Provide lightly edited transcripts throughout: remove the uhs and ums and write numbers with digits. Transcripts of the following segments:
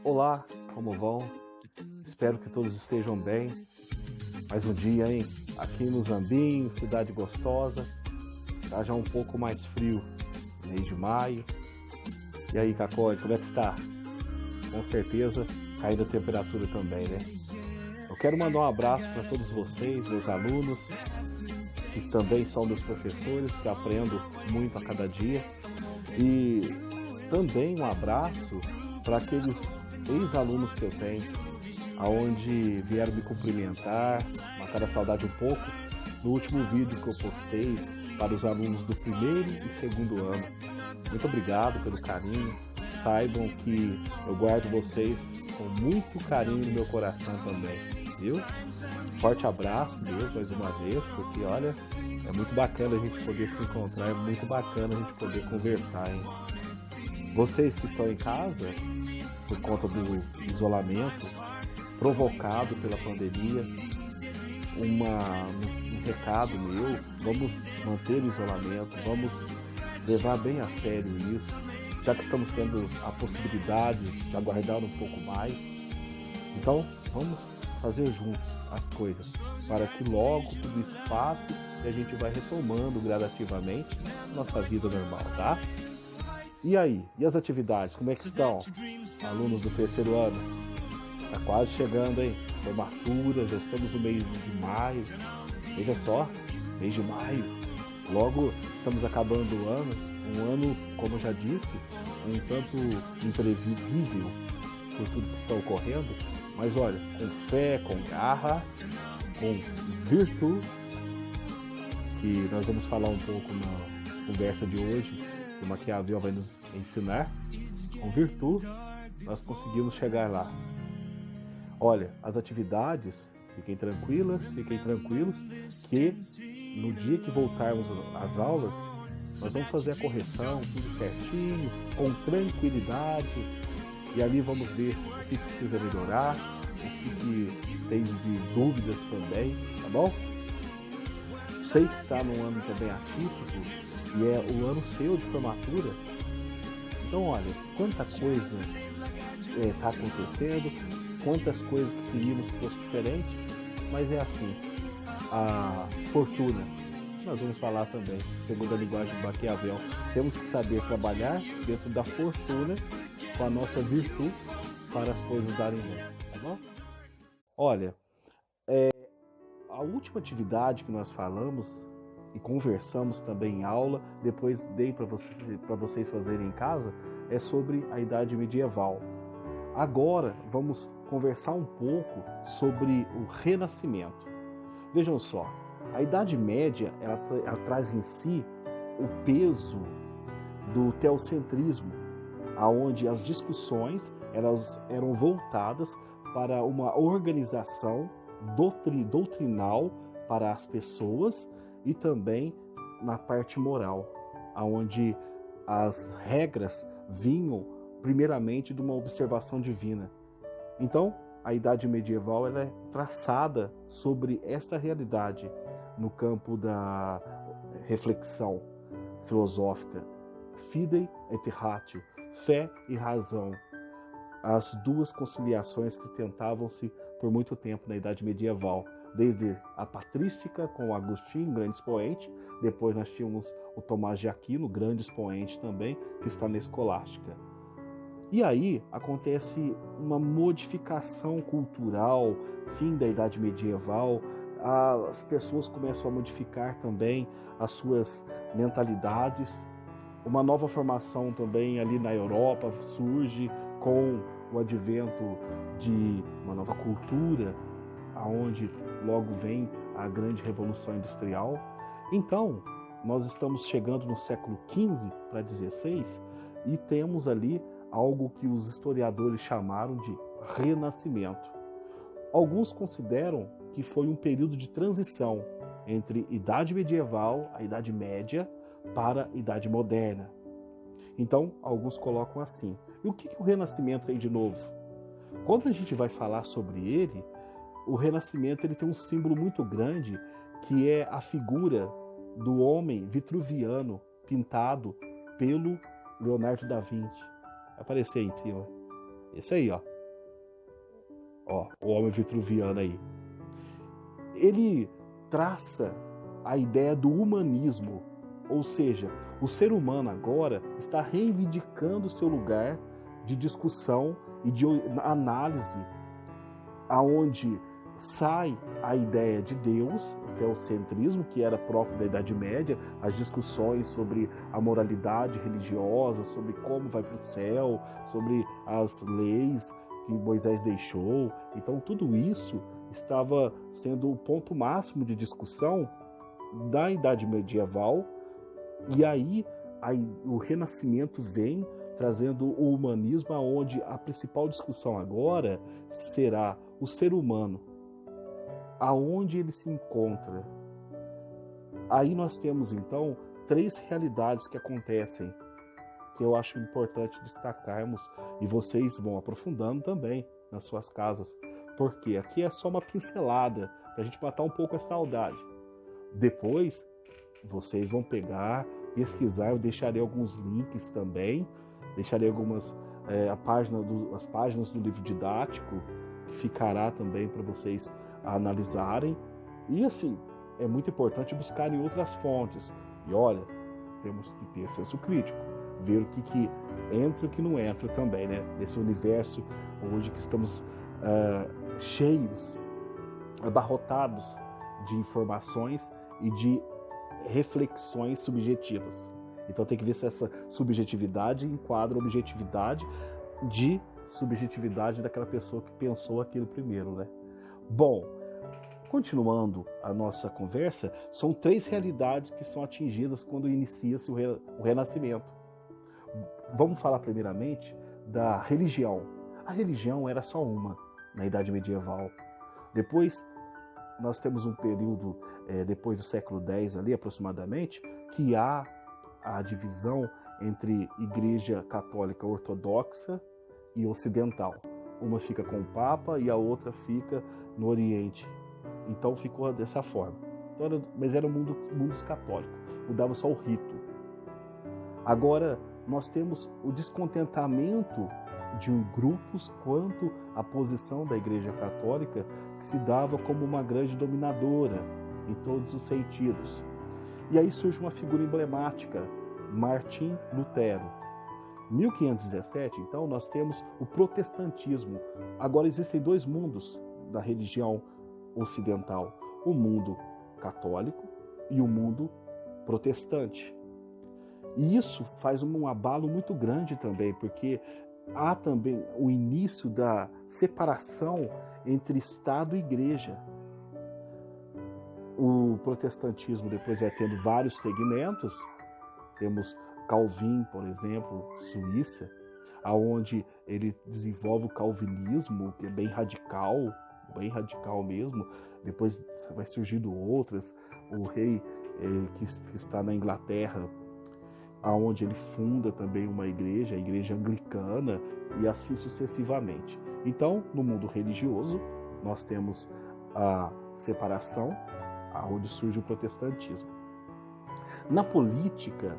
Olá, como vão? Espero que todos estejam bem. Mais um dia, hein? Aqui no Zambinho, cidade gostosa. Está já um pouco mais frio, mês de maio. E aí, Cacói, como é que está? Com certeza, caindo a temperatura também, né? Eu quero mandar um abraço para todos vocês, meus alunos, que também são meus professores, que aprendo muito a cada dia. E também um abraço para aqueles ex-alunos que eu tenho, aonde vieram me cumprimentar, matar a saudade um pouco, no último vídeo que eu postei para os alunos do primeiro e segundo ano. Muito obrigado pelo carinho. Saibam que eu guardo vocês com muito carinho no meu coração também, viu? Forte abraço mesmo mais uma vez, porque olha, é muito bacana a gente poder se encontrar, é muito bacana a gente poder conversar, hein? Vocês que estão em casa, por conta do isolamento provocado pela pandemia, um recado meu: vamos manter o isolamento, vamos levar bem a sério isso, já que estamos tendo a possibilidade de aguardar um pouco mais. Então, vamos fazer juntos as coisas, para que logo tudo isso passe e a gente vai retomando gradativamente a nossa vida normal, tá? E aí, e as atividades, como é que estão? Alunos do terceiro ano, tá quase chegando, hein? Formatura, já estamos no mês de maio. Veja só, mês de maio. Logo estamos acabando o ano. Um ano, como eu já disse, um tanto imprevisível por tudo que está ocorrendo. Mas olha, com fé, com garra, com virtude, que nós vamos falar um pouco na conversa de hoje, que o Maquiavel vai nos ensinar. Com virtude, nós conseguimos chegar lá. Olha, as atividades, fiquem tranquilas, fiquem tranquilos, que no dia que voltarmos às aulas, nós vamos fazer a correção, tudo certinho, com tranquilidade, e ali vamos ver o que precisa melhorar, o que tem de dúvidas também, tá bom? Sei que está num ano também atípico, e é o ano seu de formatura. Então, olha, quanta coisa está acontecendo, quantas coisas que queríamos que fosse diferente, mas é assim, a fortuna, nós vamos falar também, segundo a linguagem de Maquiavel, temos que saber trabalhar dentro da fortuna com a nossa virtude para as coisas darem bem, tá bom? Olha, a última atividade que nós falamos e conversamos também em aula, depois dei para vocês fazerem em casa, é sobre a Idade Medieval. Agora vamos conversar um pouco sobre o Renascimento. Vejam só, a Idade Média ela traz em si o peso do teocentrismo, aonde as discussões elas eram voltadas para uma organização doutrinal para as pessoas e também na parte moral, aonde as regras vinham primeiramente de uma observação divina. Então, a Idade Medieval ela é traçada sobre esta realidade no campo da reflexão filosófica, fidei et ratio, fé e razão, as duas conciliações que tentavam-se por muito tempo na Idade Medieval, desde a patrística com Agostinho, grande expoente, depois nós tínhamos o Tomás de Aquino, grande expoente também, que está na escolástica. E aí acontece uma modificação cultural, fim da Idade Medieval, as pessoas começam a modificar também as suas mentalidades, uma nova formação também ali na Europa surge com o advento de uma nova cultura, aonde logo vem a grande revolução industrial. Então, nós estamos chegando no século XV para XVI e temos ali algo que os historiadores chamaram de Renascimento. Alguns consideram que foi um período de transição entre Idade Medieval, a Idade Média, para a Idade Moderna. Então, alguns colocam assim. E o que o Renascimento tem de novo? Quando a gente vai falar sobre ele, o Renascimento ele tem um símbolo muito grande, que é a figura do homem vitruviano pintado pelo Leonardo da Vinci. Vai aparecer aí em cima. Esse aí, ó. Ó, o homem vitruviano aí. Ele traça a ideia do humanismo, ou seja, o ser humano agora está reivindicando seu lugar de discussão e de análise, aonde sai a ideia de Deus, o teocentrismo, que era próprio da Idade Média, as discussões sobre a moralidade religiosa, sobre como vai para o céu, sobre as leis que Moisés deixou. Então tudo isso estava sendo o ponto máximo de discussão da Idade Medieval, e aí o Renascimento vem trazendo o humanismo, onde a principal discussão agora será o ser humano, aonde ele se encontra. Aí nós temos então 3 realidades que acontecem, que eu acho importante destacarmos, e vocês vão aprofundando também nas suas casas, porque aqui é só uma pincelada para a gente matar um pouco a saudade. Depois vocês vão pegar, pesquisar, eu deixarei alguns links também, deixarei algumas as páginas do livro didático, que ficará também para vocês analisarem. E assim, é muito importante buscarem outras fontes. E olha, temos que ter senso crítico, ver o que entra e o que não entra também, né? Nesse universo hoje que estamos cheios, abarrotados de informações e de reflexões subjetivas. Então tem que ver se essa subjetividade enquadra a objetividade de subjetividade daquela pessoa que pensou aquilo primeiro, né? Bom, continuando a nossa conversa, são 3 realidades que são atingidas quando inicia-se o Renascimento. Vamos falar primeiramente da religião. A religião era só uma na Idade Medieval. Depois, nós temos um período, depois do século X ali aproximadamente, que há a divisão entre Igreja Católica Ortodoxa e Ocidental. Uma fica com o Papa e a outra fica no Oriente. Então ficou dessa forma. Então, mas era mundos católicos, mudava só o rito. Agora nós temos o descontentamento de grupos quanto à posição da Igreja Católica, que se dava como uma grande dominadora em todos os sentidos. E aí surge uma figura emblemática, Martim Lutero. 1517, então, nós temos o protestantismo. Agora existem 2 mundos da religião ocidental: o mundo católico e o mundo protestante. E isso faz um abalo muito grande também, porque há também o início da separação entre Estado e Igreja. O protestantismo depois vai tendo vários segmentos. Temos Calvin, por exemplo, Suíça, aonde ele desenvolve o calvinismo, que é bem radical mesmo. Depois vai surgindo outras. O rei que está na Inglaterra, aonde ele funda também uma igreja, a igreja anglicana, e assim sucessivamente. Então, no mundo religioso, nós temos a separação, aonde surge o protestantismo. Na política,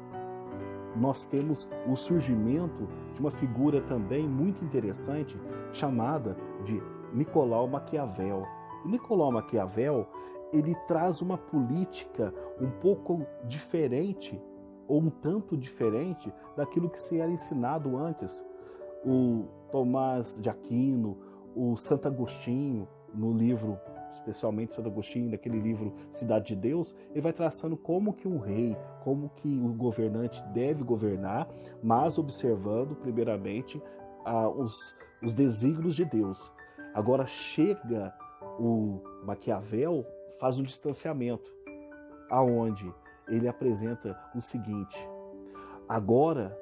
nós temos o surgimento de uma figura também muito interessante, chamada de Nicolau Maquiavel. E Nicolau Maquiavel, ele traz uma política um pouco diferente, ou um tanto diferente daquilo que se era ensinado antes. O Tomás de Aquino, o Santo Agostinho, no livro, especialmente Santo Agostinho, naquele livro Cidade de Deus, ele vai traçando como que um rei, como que o governante deve governar, mas observando primeiramente os desígnios de Deus. Agora chega o Maquiavel, faz um distanciamento, aonde ele apresenta o seguinte: agora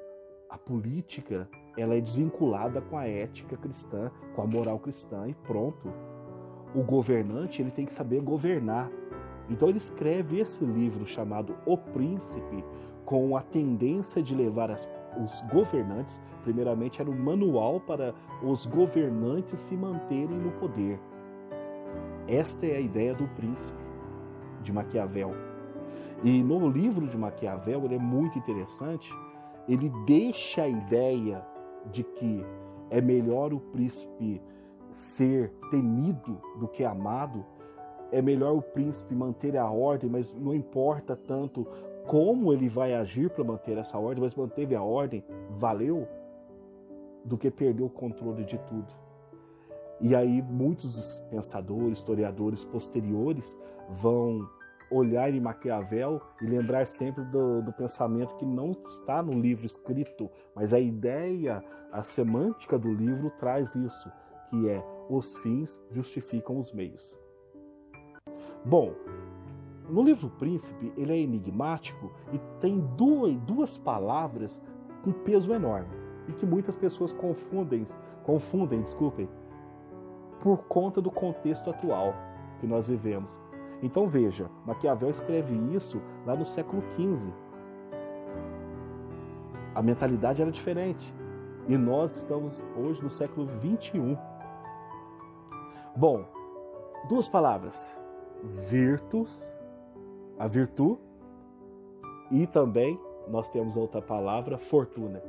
a política ela é desvinculada com a ética cristã, com a moral cristã, e pronto. O governante ele tem que saber governar. Então ele escreve esse livro chamado O Príncipe, com a tendência de levar os governantes, primeiramente era um manual para os governantes se manterem no poder. Esta é a ideia do Príncipe, de Maquiavel. E no livro de Maquiavel, ele é muito interessante, ele deixa a ideia de que é melhor o príncipe ser temido do que amado, é melhor o príncipe manter a ordem, mas não importa tanto como ele vai agir para manter essa ordem, mas manteve a ordem, valeu, do que perder o controle de tudo. E aí muitos pensadores, historiadores posteriores vão olhar em Maquiavel e lembrar sempre do pensamento que não está no livro escrito, mas a ideia, a semântica do livro traz isso, que é os fins justificam os meios. Bom, no livro Príncipe, ele é enigmático e tem duas palavras com peso enorme e que muitas pessoas confundem, por conta do contexto atual que nós vivemos. Então veja, Maquiavel escreve isso lá no século XV. A mentalidade era diferente e nós estamos hoje no século XXI. Bom, duas palavras. A virtude, e também nós temos outra palavra, fortuna.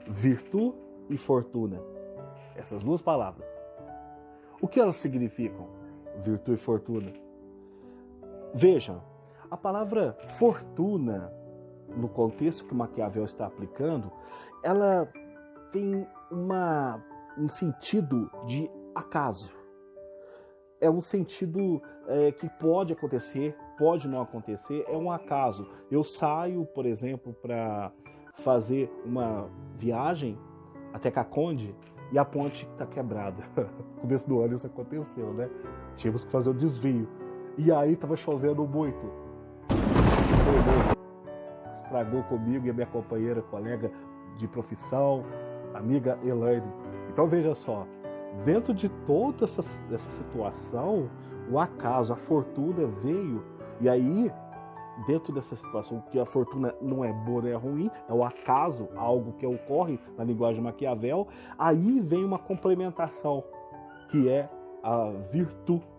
Virtude e fortuna. Essas duas palavras. O que elas significam? Virtude e fortuna. Vejam, a palavra fortuna, no contexto que Maquiavel está aplicando, ela tem um sentido de acaso. É um sentido que pode acontecer, pode não acontecer, é um acaso. Eu saio, por exemplo, para fazer uma viagem até Caconde e a ponte está quebrada. No começo do ano isso aconteceu, né? Tínhamos que fazer o desvio. E aí estava chovendo muito. Estragou comigo e a minha companheira, colega de profissão, amiga Elaine. Então veja só, dentro de toda essa situação, o acaso, a fortuna veio, e aí, dentro dessa situação, que a fortuna não é boa, não é ruim, é o acaso, algo que ocorre na linguagem de Maquiavel, aí vem uma complementação, que é a virtude.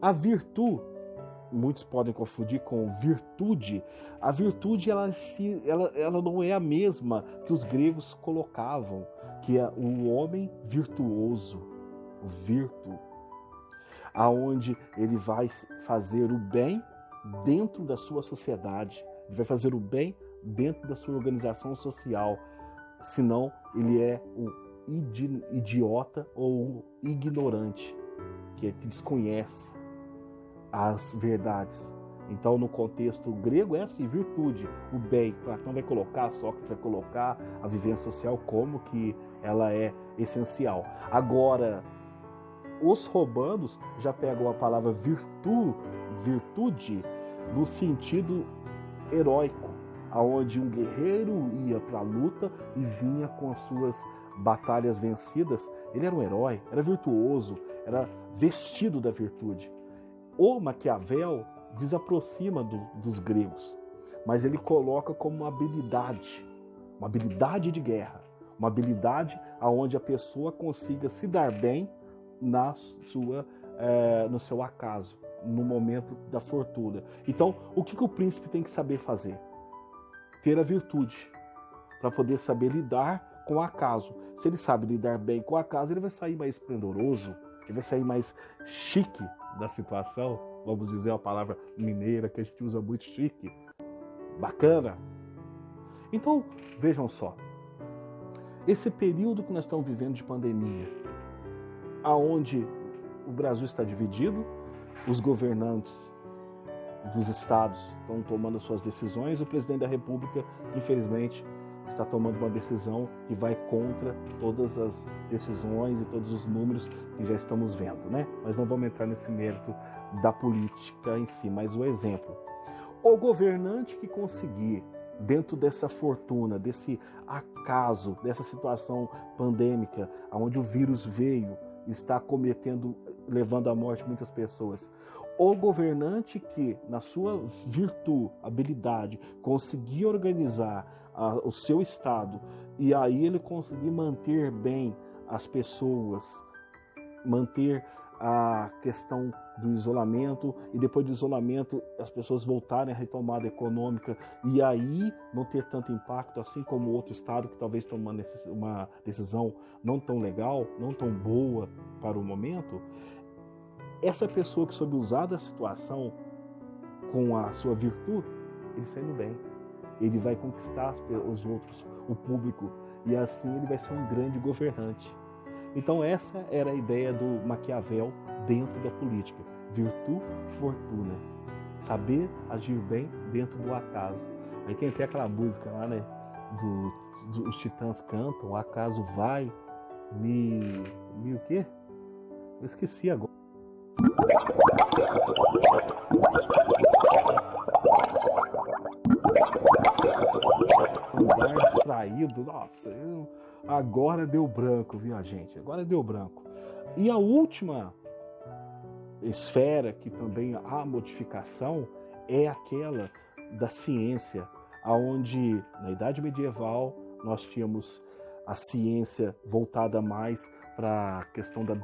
A virtude, muitos podem confundir com virtude, a virtude ela não é a mesma que os gregos colocavam, que é o homem virtuoso, o virtu, aonde ele vai fazer o bem dentro da sua sociedade, ele vai fazer o bem dentro da sua organização social, senão ele é o idiota ou o ignorante, que desconhece as verdades. Então, no contexto grego, é assim, virtude, o bem. Platão vai colocar, Sócrates vai colocar a vivência social como que ela é essencial. Agora, os romanos já pegam a palavra virtude no sentido heróico, aonde um guerreiro ia para a luta e vinha com as suas batalhas vencidas. Ele era um herói, era virtuoso, era vestido da virtude. O Maquiavel desaproxima dos gregos, mas ele coloca como uma habilidade de guerra, uma habilidade aonde a pessoa consiga se dar bem no seu acaso, no momento da fortuna. Então, o que o príncipe tem que saber fazer? Ter a virtude, para poder saber lidar com o acaso. Se ele sabe lidar bem com o acaso, ele vai sair mais esplendoroso, ele vai sair mais chique da situação, vamos dizer uma palavra mineira que a gente usa muito, chique, bacana. Então, vejam só, esse período que nós estamos vivendo de pandemia, aonde o Brasil está dividido, os governantes dos estados estão tomando suas decisões, o presidente da República, infelizmente, está tomando uma decisão que vai contra todas as decisões e todos os números que já estamos vendo, né? Mas não vamos entrar nesse mérito da política em si, mas o exemplo. O governante que conseguir, dentro dessa fortuna, desse acaso, dessa situação pandêmica, onde o vírus veio, está levando à morte muitas pessoas, o governante que, na sua virtude, habilidade, conseguir organizar o seu estado e aí ele conseguir manter bem as pessoas, manter a questão do isolamento, e depois do isolamento as pessoas voltarem à retomada econômica e aí não ter tanto impacto, assim como outro estado que talvez tome uma decisão não tão legal, não tão boa para o momento. Essa pessoa que soube usar da situação com a sua virtude, ele saindo bem. Ele vai conquistar os outros, o público, e assim ele vai ser um grande governante. Então essa era a ideia do Maquiavel dentro da política. Virtude e fortuna. Saber agir bem dentro do acaso. Aí tem até aquela música lá, né? Os Titãs cantam, o acaso vai, me o quê? Eu esqueci agora. Andar distraído, nossa, agora deu branco, viu, gente? Agora deu branco. E a última esfera que também há modificação é aquela da ciência, onde na Idade Medieval nós tínhamos a ciência voltada mais para a questão da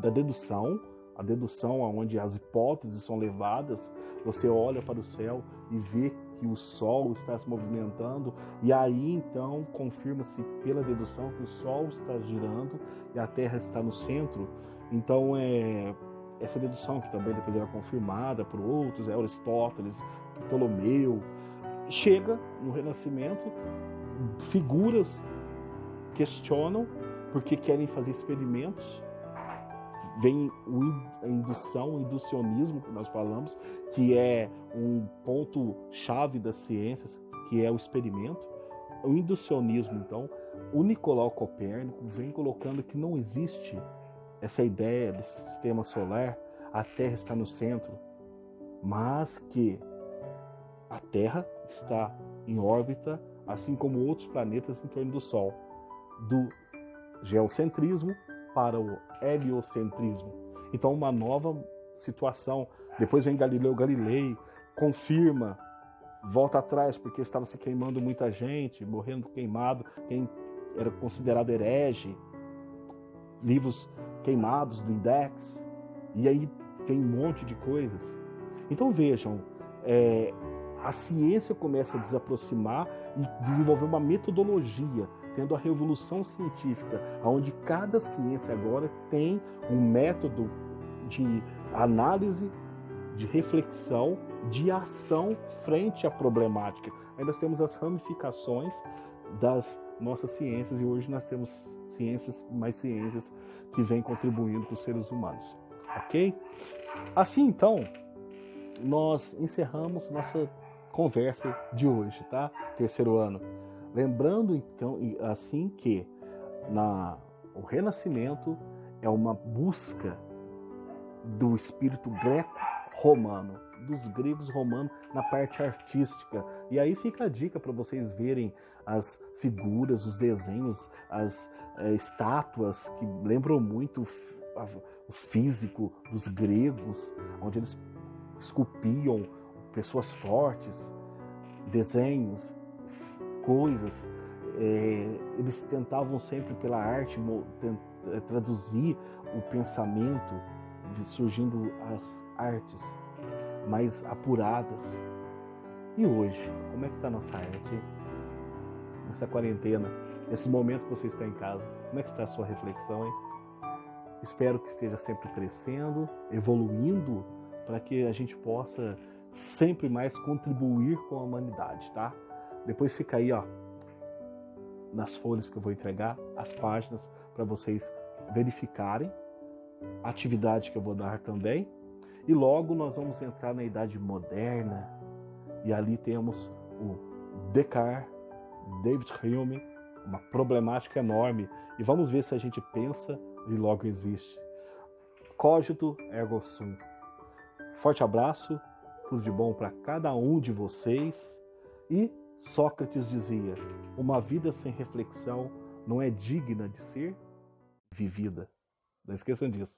dedução, a dedução onde as hipóteses são levadas, você olha para o céu e vê que o Sol está se movimentando, e aí então confirma-se pela dedução que o Sol está girando e a Terra está no centro. Então essa dedução que também depois era confirmada por outros, Aristóteles, Ptolomeu. Chega no Renascimento, figuras questionam porque querem fazer experimentos. Vem a indução, o inducionismo que nós falamos, que é um ponto-chave das ciências, que é o experimento. O inducionismo, então, o Nicolau Copérnico vem colocando que não existe essa ideia do sistema solar, a Terra está no centro, mas que a Terra está em órbita, assim como outros planetas em torno do Sol, do geocentrismo para o heliocentrismo. Então, uma nova situação. Depois vem Galileu Galilei, confirma, volta atrás, porque estava se queimando muita gente, morrendo queimado, quem era considerado herege, livros queimados do Index, e aí tem um monte de coisas. Então vejam, a ciência começa a desaproximar e desenvolver uma metodologia, tendo a revolução científica, onde cada ciência agora tem um método de análise, de reflexão, de ação frente à problemática. Aí nós temos as ramificações das nossas ciências, e hoje nós temos mais ciências que vêm contribuindo com os seres humanos. Ok? Assim, então, nós encerramos nossa conversa de hoje, tá? Terceiro ano. Lembrando, então, assim que o Renascimento é uma busca do espírito greco-romano, dos gregos romanos na parte artística. E aí fica a dica para vocês verem as figuras, os desenhos, as estátuas que lembram muito o físico dos gregos, onde eles esculpiam pessoas fortes, desenhos, coisas. Eles tentavam sempre pela arte traduzir o pensamento, surgindo as artes mais apuradas. E hoje, como é que está a nossa arte? Nessa quarentena, nesse momento que você está em casa, como é que está a sua reflexão, hein? Espero que esteja sempre crescendo, evoluindo, para que a gente possa sempre mais contribuir com a humanidade, tá? Depois fica aí, ó, nas folhas que eu vou entregar, as páginas para vocês verificarem, a atividade que eu vou dar também. E logo nós vamos entrar na Idade Moderna, e ali temos o Descartes, David Hume, uma problemática enorme, e vamos ver se a gente pensa e logo existe. Cogito ergo sum. Forte abraço, tudo de bom para cada um de vocês. E Sócrates dizia: uma vida sem reflexão não é digna de ser vivida. Não esqueçam disso.